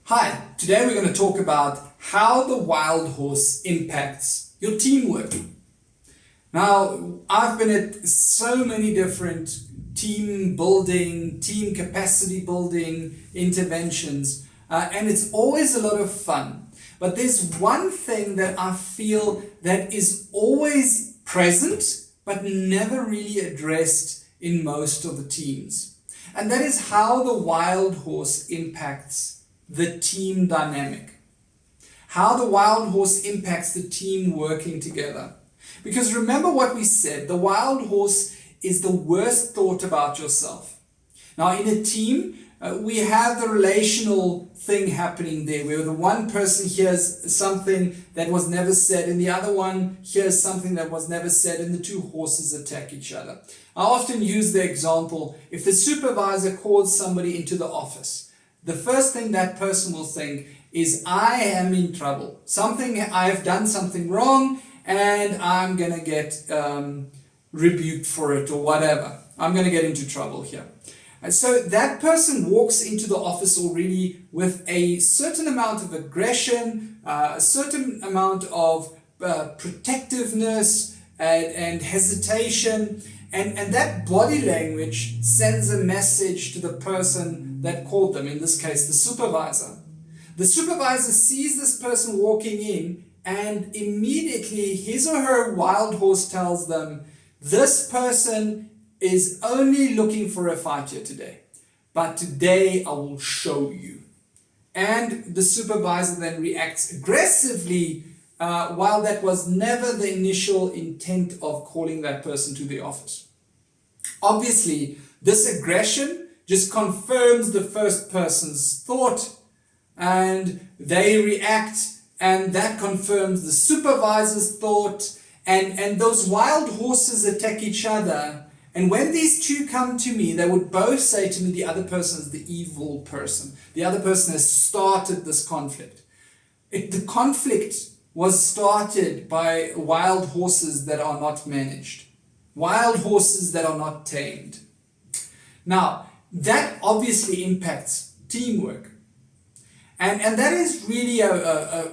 Hi, today we're going to talk about how the wild horse impacts your teamwork. Now, I've been at so many different team building, team capacity building interventions, and it's always a lot of fun. But there's one thing that I feel that is always present, but never really addressed in most of the teams. And that is how the wild horse impacts the team dynamic. How the wild horse impacts the team working together. Because remember what we said, the wild horse is the worst thought about yourself. Now in a team, we have the relational thing happening there, where the one person hears something that was never said and the other one hears something that was never said, and the two horses attack each other. I often use the example, if the supervisor calls somebody into the office, the first thing that person will think is, I am in trouble. I've done something wrong and I'm going to get rebuked for it or whatever. I'm going to get into trouble here. And so that person walks into the office already with a certain amount of aggression, a certain amount of protectiveness and hesitation. And that body language sends a message to the person that called them, in this case, the supervisor. The supervisor sees this person walking in, and immediately his or her wild horse tells them, this person is only looking for a fight here today, but today I will show you. And the supervisor then reacts aggressively, while that was never the initial intent of calling that person to the office. Obviously, this aggression just confirms the first person's thought, and they react, and that confirms the supervisor's thought, and those wild horses attack each other. And when these two come to me, they would both say to me, the other person is the evil person. The other person has started this conflict. The conflict was started by wild horses that are not managed. Wild horses that are not tamed. Now, that obviously impacts teamwork. And that is really a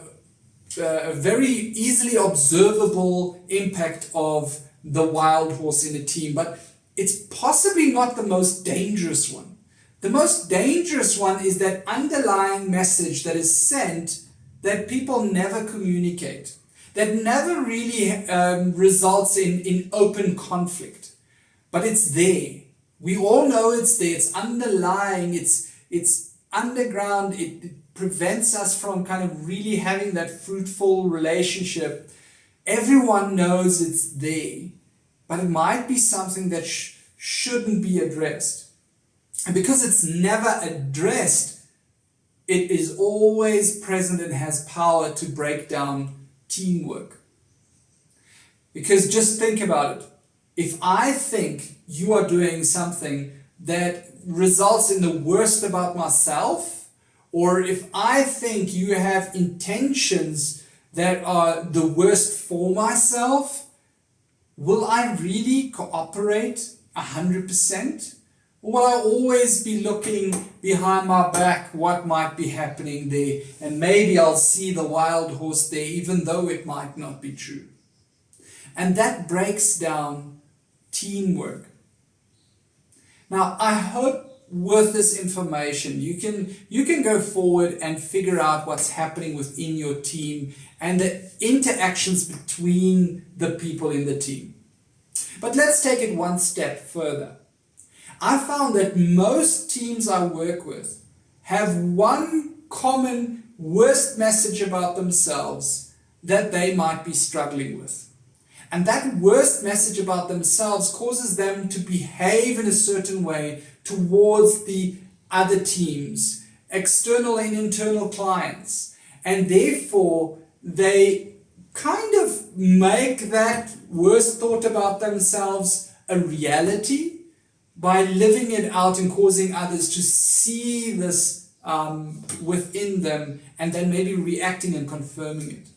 very easily observable impact of the wild horse in a team. But it's possibly not the most dangerous one. The most dangerous one is that underlying message that is sent that people never communicate, that never really results in open conflict. But it's there. We all know it's there. It's underlying. It's underground. It prevents us from kind of really having that fruitful relationship. Everyone knows it's there, but it might be something that shouldn't be addressed. And because it's never addressed, it is always present and has power to break down teamwork. Because just think about it. If I think you are doing something that results in the worst about myself, or if I think you have intentions that are the worst for myself, will I really cooperate 100%? Or will I always be looking behind my back what might be happening there, and maybe I'll see the wild horse there even though it might not be true? And that breaks down teamwork. Now, I hope with this information you can go forward and figure out what's happening within your team and the interactions between the people in the team. But let's take it one step further. I found that most teams I work with have one common worst message about themselves that they might be struggling with. And that worst message about themselves causes them to behave in a certain way towards the other teams, external and internal clients. And therefore, they kind of make that worst thought about themselves a reality by living it out and causing others to see this within them, and then maybe reacting and confirming it.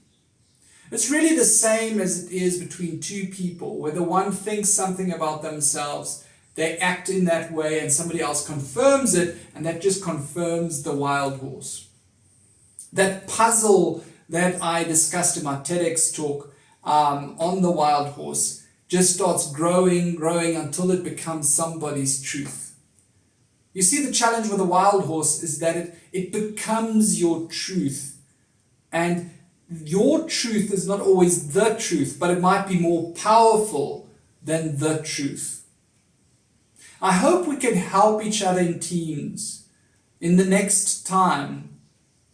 It's really the same as it is between two people, where the one thinks something about themselves, they act in that way, and somebody else confirms it, and that just confirms the wild horse. That puzzle that I discussed in my TEDx talk on the wild horse just starts growing until it becomes somebody's truth. You see, the challenge with a wild horse is that it becomes your truth. And your truth is not always the truth, but it might be more powerful than the truth. I hope we can help each other in teams in the next time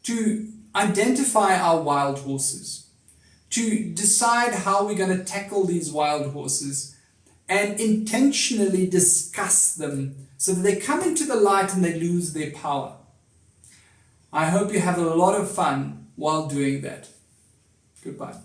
to identify our wild horses, to decide how we're going to tackle these wild horses and intentionally discuss them so that they come into the light and they lose their power. I hope you have a lot of fun while doing that. Goodbye.